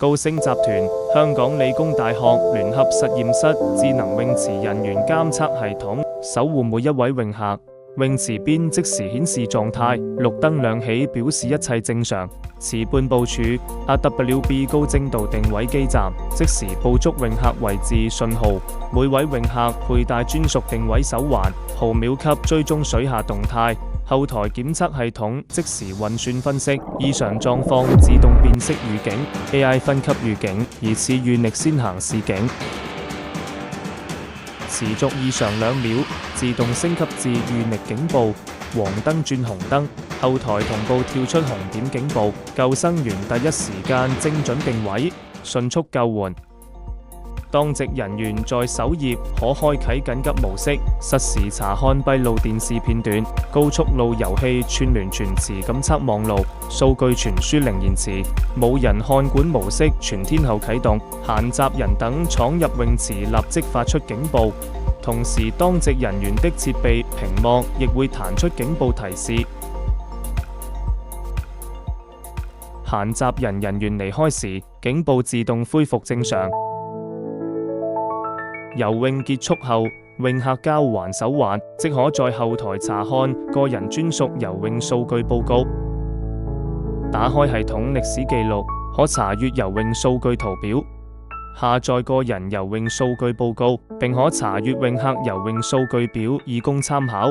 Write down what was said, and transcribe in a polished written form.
高升集團、香港理工大學聯合實驗室智能泳池人員監測系統守護每一位泳客。泳池邊即時顯示狀態，綠燈亮起表示一切正常。池畔部署 AWB 高精度定位基站，即時捕捉泳客位置信號。每位泳客佩戴專屬定位手環，毫秒級追蹤水下動態。後台檢測系統即時運算分析異常狀況，自動辨識預警 AI 分級預警，疑似遇溺先行示警。持續異常2秒，自動升級至遇溺警報，黃燈轉紅燈，後台同步跳出紅點警報，救生員第一時間精準定位，迅速救援。當值人員在首頁可開啟緊急模式，實時查看閉路電視片段，高速路由器串聯全池感測網路，數據傳輸零延遲，無人看管模式全天候啟動，閒雜人等闖入泳池立即發出警報，同時當值人員的設備屏幕亦會彈出警報提示。閒雜人員離開時，警報自動恢復正常。游泳結束後，泳客交還手環，即可在後台查看個人專屬游泳數據報告。打開系統歷史記錄，可查閱游泳數據圖表。下載個人游泳數據報告，並可查閱泳客游泳數據表以供參考。